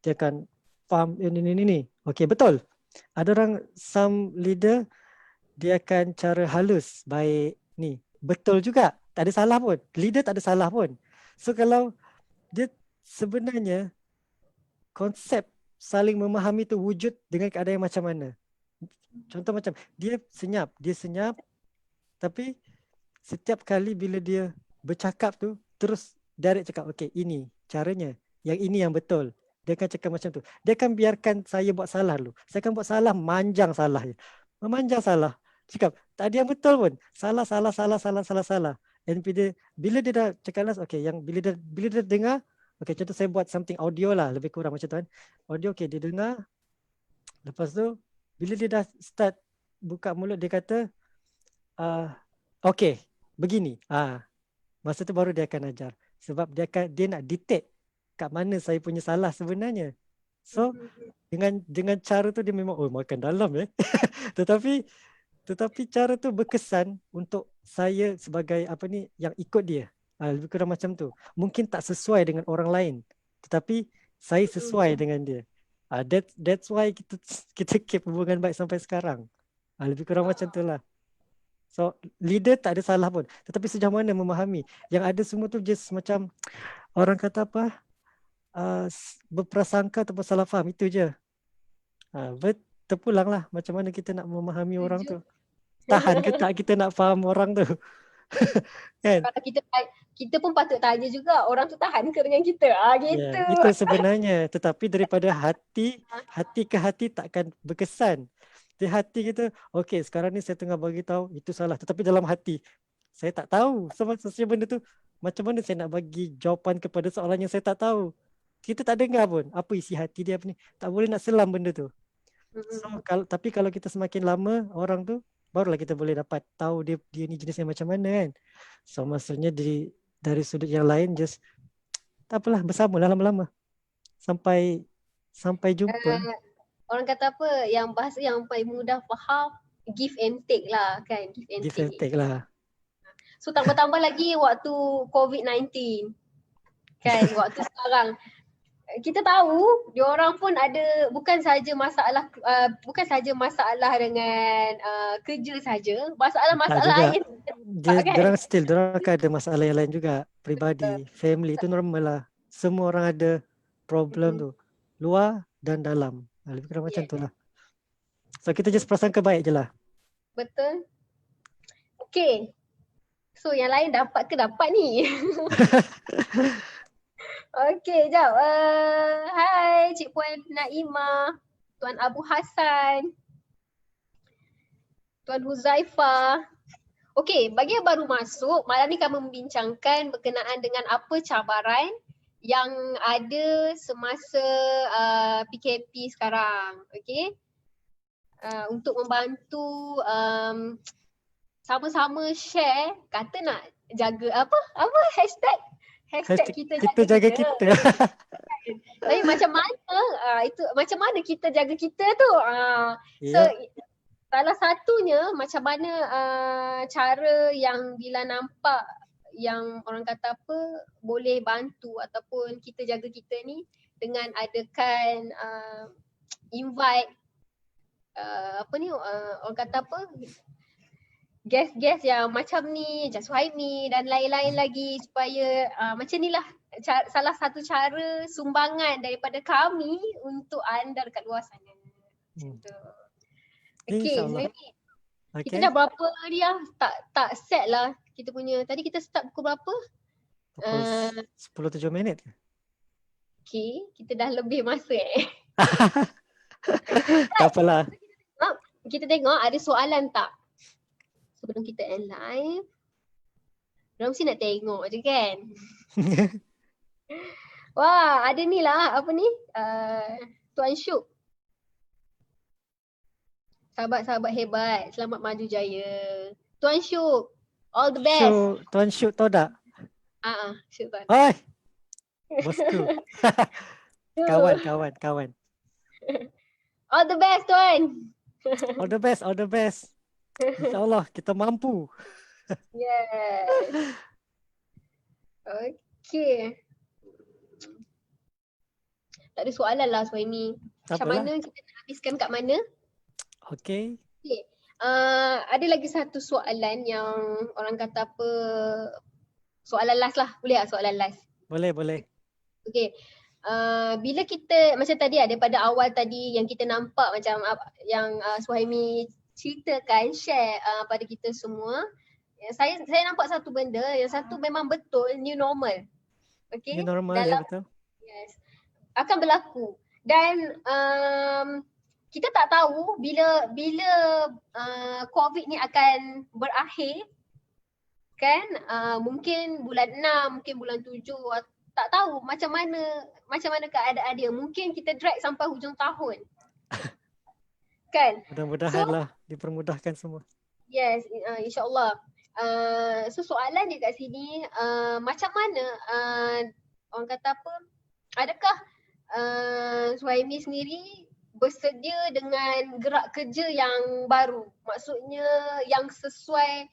dia akan faham ini. Okay, betul. Ada orang, some leader, dia akan cara halus, baik ni. Betul juga. Tak ada salah pun. Leader tak ada salah pun. So kalau dia sebenarnya konsep saling memahami tu wujud dengan keadaan yang macam mana. Contoh macam dia senyap tapi setiap kali bila dia bercakap tu terus direct cakap okay ini caranya, yang ini yang betul. Dia akan cakap macam tu. Dia akan biarkan saya buat salah dulu. Saya akan buat salah, manjang salah je. Memanjang salah. Cakap, tak ada yang betul pun. Salah. Dan bila dia dah cakap last, okay, yang bila dia dengar, okay, contoh saya buat something audio lah, lebih kurang macam tu kan. Audio, okay, dia dengar. Lepas tu, bila dia dah start buka mulut, dia kata, okay, begini. Masa tu baru dia akan ajar. Sebab dia nak detect kat mana saya punya salah sebenarnya. So dengan cara tu dia memang makan dalam tetapi cara tu berkesan untuk saya sebagai yang ikut dia. Lebih kurang macam tu. Mungkin tak sesuai dengan orang lain, tetapi saya sesuai dengan dia. That's why kita keep hubungan baik sampai sekarang. Lebih kurang macam tu lah. So leader tak ada salah pun, tetapi sejauh mana memahami. Yang ada semua tu just macam orang kata apa, berprasangka ataupun salah faham, itu je. Terpulang lah macam mana kita nak memahami orang tu. Tahan ke tak kita nak faham orang tu. Kan? Kalau kita pun patut tanya juga orang tu tahan ke dengan kita. Gitu. Itu sebenarnya. Tetapi daripada hati ke hati takkan berkesan. Di hati kita, okay, sekarang ni saya tengah bagi tahu itu salah. Tetapi dalam hati, saya tak tahu. Sebenarnya benda tu, macam mana saya nak bagi jawapan kepada soalan yang saya tak tahu. Kita tak dengar pun apa isi hati dia apa ni. Tak boleh nak selam benda tu. So, tapi kalau kita semakin lama orang tu, barulah kita boleh dapat tahu dia ni jenis yang macam mana kan. So maksudnya dari sudut yang lain, just tak apalah, bersamalah lama-lama sampai jumpa. Orang kata apa, yang bahasa yang paling mudah faham, give and take lah kan. Give and take lah. So tambah-tambah lagi waktu COVID-19 kan. Waktu sekarang kita tahu diorang pun ada bukan saja masalah dengan kerja saja, masalah lain. Diorang akan ada masalah yang lain juga, peribadi, family, itu normal lah. Semua orang ada problem tu, luar dan dalam. Lebih kurang macam tu lah. So kita just prasangka baik je lah. Betul. Okay. So yang lain dapat ke dapat ni? Okay, jap. Hai Cik Puan Naimah, Tuan Abu Hassan, Tuan Huzaifah. Okay, bagi yang baru masuk, malam ni kami membincangkan berkenaan dengan apa cabaran yang ada semasa PKP sekarang. Okay. Untuk membantu sama-sama share, kata nak jaga apa hashtag kita jaga kita. Tapi macam mana kita jaga kita tu. So salah satunya macam mana cara yang Dila nampak yang orang kata apa boleh bantu ataupun kita jaga kita ni dengan adakan invite apa ni orang kata apa, guest-guest yang macam ni, Macam Suhaimi dan lain-lain lagi, supaya macam ni lah salah satu cara sumbangan daripada kami untuk anda dekat luar sana. Macam tu. Okay, InsyaAllah. Suhaimi. Okay. Kita dah berapa hari lah, tak set lah kita punya. Tadi kita start pukul berapa? Pukul 10-7 minit. Okay, kita dah lebih masa Tak apalah. Kita tengok ada soalan tak sebelum kita end live. Orang mesti nak tengok je kan. Wah, ada ni lah, apa ni, Tuan Syuk. Sahabat-sahabat hebat, selamat maju jaya. Tuan Syuk, all the best. Tuan Syuk tahu tak? Syuk Tuan. Oi, bosku. Kawan. All the best Tuan. All the best. InsyaAllah kita mampu. Yes. Okay. Tak ada soalan lah Suhaimi. Macam mana kita nak habiskan kat mana? Okay. Ada lagi satu soalan yang orang kata apa, soalan last lah. Boleh tak soalan last? Boleh. Okay. Bila kita, macam tadi daripada awal tadi yang kita nampak macam yang Suhaimi ceritakan, share pada kita semua. Saya nampak satu benda, yang satu memang betul, new normal. Okay? New normal, ya betul. Yes. Akan berlaku. Dan kita tak tahu bila COVID ni akan berakhir. Kan? Mungkin bulan 6, mungkin bulan 7, tak tahu macam mana keadaan dia. Mungkin kita drag sampai hujung tahun. Kan? Mudah-mudahan lah dipermudahkan semua. Yes, insyaAllah. So soalan dia kat sini, macam mana orang kata apa, adakah Suhaimi sendiri bersedia dengan gerak kerja yang baru? Maksudnya yang sesuai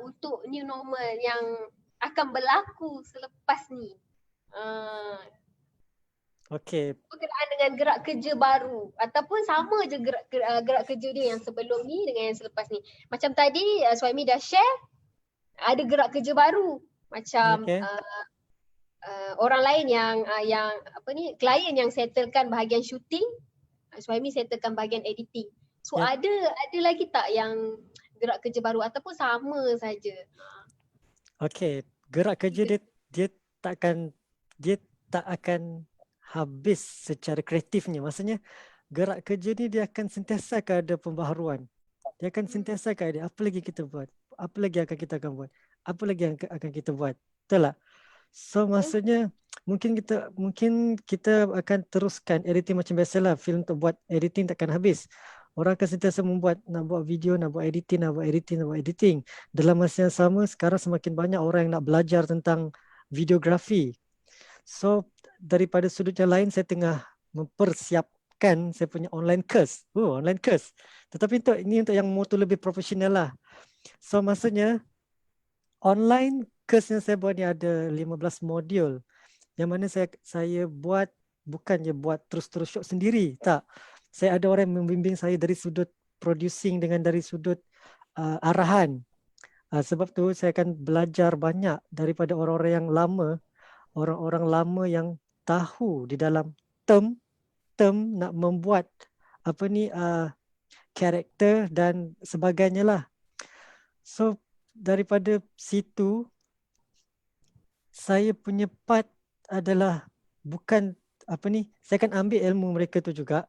untuk new normal yang akan berlaku selepas ni. Okay. Berkenaan dengan gerak kerja baru ataupun sama je gerak kerja dia yang sebelum ni dengan yang selepas ni. Macam tadi Suhaimi dah share ada gerak kerja baru. Macam orang lain yang apa ni, klien yang settlekan bahagian shooting, Suhaimi settlekan bahagian editing. So ada lagi tak yang gerak kerja baru ataupun sama saja? Okay, gerak kerja dia tak akan habis secara kreatifnya. Maksudnya gerak kerja ni dia akan sentiasa ada pembaharuan. Dia akan sentiasa ada apa lagi kita buat, apa lagi kita akan buat, apa lagi yang akan kita buat. Betul tak? So maksudnya mungkin kita akan teruskan editing macam biasalah. Film untuk buat editing takkan habis. Orang akan sentiasa nak buat video, nak buat editing. Dalam masa yang sama, sekarang semakin banyak orang yang nak belajar tentang videografi. So, daripada sudut yang lain, saya tengah mempersiapkan saya punya online course. Online course. Tetapi ini untuk yang motor lebih profesional lah. So, maksudnya, online course yang saya buat ni ada 15 modul. Yang mana saya buat, bukannya buat terus-terus shot sendiri. Tak. Saya ada orang yang membimbing saya dari sudut producing dengan dari sudut arahan. Sebab tu saya akan belajar banyak daripada orang-orang lama yang tahu di dalam term nak membuat karakter dan sebagainya lah. So daripada situ saya punya part adalah bukan saya akan ambil ilmu mereka tu juga.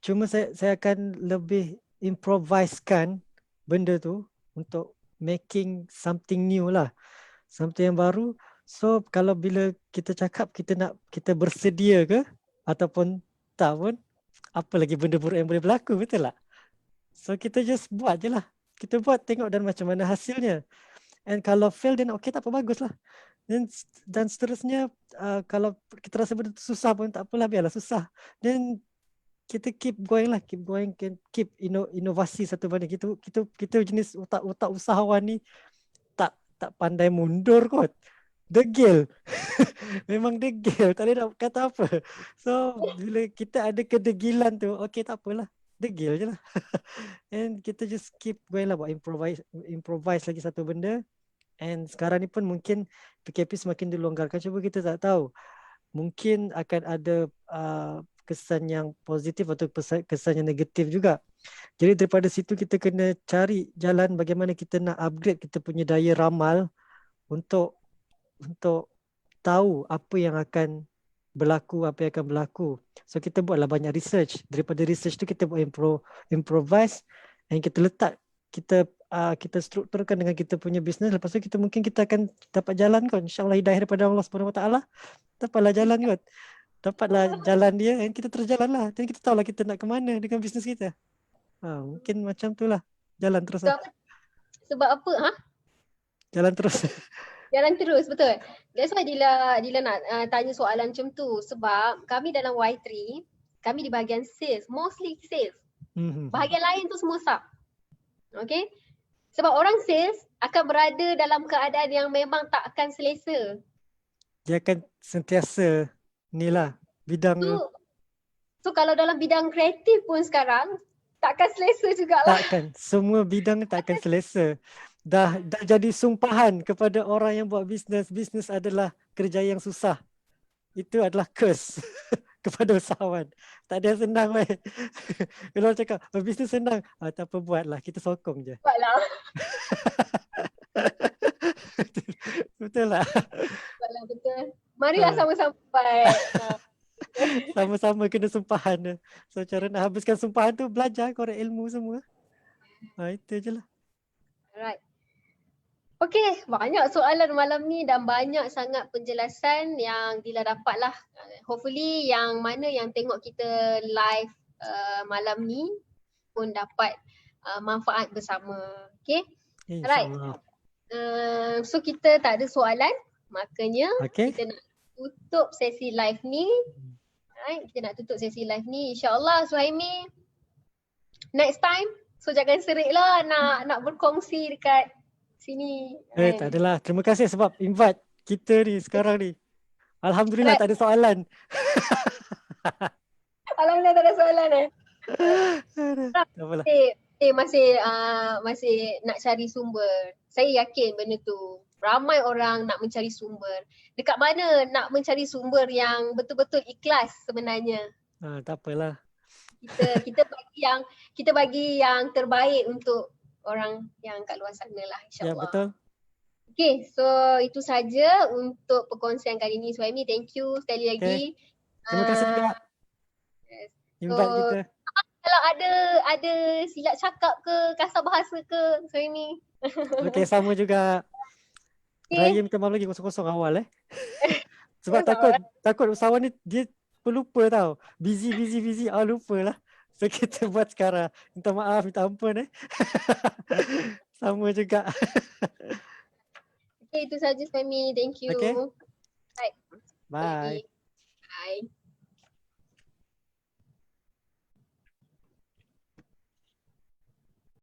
Cuma saya akan lebih improvisekan benda tu untuk making something new lah. Something yang baru. So kalau bila kita cakap kita bersedia ke ataupun tak pun, apa lagi benda buruk yang boleh berlaku, betul tak? So kita just buat je lah. Kita buat, tengok dan macam mana hasilnya. And kalau fail then okay, tak apa, bagus lah. Dan seterusnya kalau kita rasa benda tu susah pun tak apalah, biarlah susah. Then kita keep going, keep inovasi satu banding. Kita jenis otak usahawan ni tak pandai mundur kot. Degil. Memang degil, tak boleh nak kata apa. So bila kita ada kedegilan tu, okey tak apalah. degil je lah. And kita just keep going lah buat improvise lagi satu benda. And sekarang ni pun mungkin PKP semakin dilonggarkan. Cuba kita tak tahu. Mungkin akan ada kesan yang positif atau kesan yang negatif juga. Jadi daripada situ kita kena cari jalan bagaimana kita nak upgrade kita punya daya ramal untuk tahu apa yang akan berlaku, apa yang akan berlaku. So kita buatlah banyak research. Daripada research tu kita buat improvise and kita letak, kita strukturkan dengan kita punya bisnes. Lepas tu mungkin kita akan dapat jalan kot. InsyaAllah hidayah daripada Allah SWT. Dapatlah jalan kot. Dapatlah jalan dia dan kita terus jalan lah. Dan kita tahulah kita nak ke mana dengan bisnes kita. Mungkin macam tu lah. Jalan terus lah. Sebab apa? Jalan terus. Jalan terus, betul. That's why Dila nak tanya soalan macam tu. Sebab kami dalam Y3, kami di bahagian sales, mostly sales. Bahagian lain tu semua sub. Okay? Sebab orang sales akan berada dalam keadaan yang memang tak akan selesa. Dia akan sentiasa ni lah, bidang. So kalau dalam bidang kreatif pun sekarang, takkan selesa jugalah. Takkan. Semua bidang takkan selesa. Dah jadi sumpahan kepada orang yang buat bisnes. Bisnes adalah kerja yang susah. Itu adalah curse kepada usahawan. Tak ada yang senang weh. Kalau orang cakap, bisnes senang. Tak apa, buatlah. Kita sokong je. Buatlah. Betul lah. Buatlah, betul. Marilah sama-sama buat. Sama-sama kena sumpahan. So cara nak habiskan sumpahan tu, belajar, korek ilmu semua. Itu je lah. Alright. Okay, banyak soalan malam ni dan banyak sangat penjelasan yang Dila dapat lah. Hopefully yang mana yang tengok kita live malam ni pun dapat manfaat bersama. Okay? Alright. So kita tak ada soalan, makanya kita nak tutup sesi live ni. Alright, kita nak tutup sesi live ni. InsyaAllah Suhaimi next time. So jangan serik lah nak berkongsi dekat sini. Tak adalah. Terima kasih sebab invite kita ni sekarang ni. Alhamdulillah tak ada soalan. Alhamdulillah tak ada soalan masih nak cari sumber. Saya yakin benda tu. Ramai orang nak mencari sumber. Dekat mana nak mencari sumber yang betul-betul ikhlas sebenarnya? Tak apalah. Kita bagi yang terbaik untuk orang yang kat luar sana lah, insyaAllah. Ya, betul. Okay, so itu saja untuk perkongsian kali ini. Suhaimi, thank you sekali lagi. Terima kasih juga. Invite kita. Kalau ada silap cakap ke, kasar bahasa ke, Suhaimi. Okay, sama juga. Raya minta maaf lagi kosong-kosong awal Sebab takut usahawan ni dia pelupa tau. Busy. Lupa lah. So kita buat sekarang. Minta maaf, minta ampun Sama juga. Okay, itu saja Suhaimi. Thank you. Okay. Bye. Bye. Bye.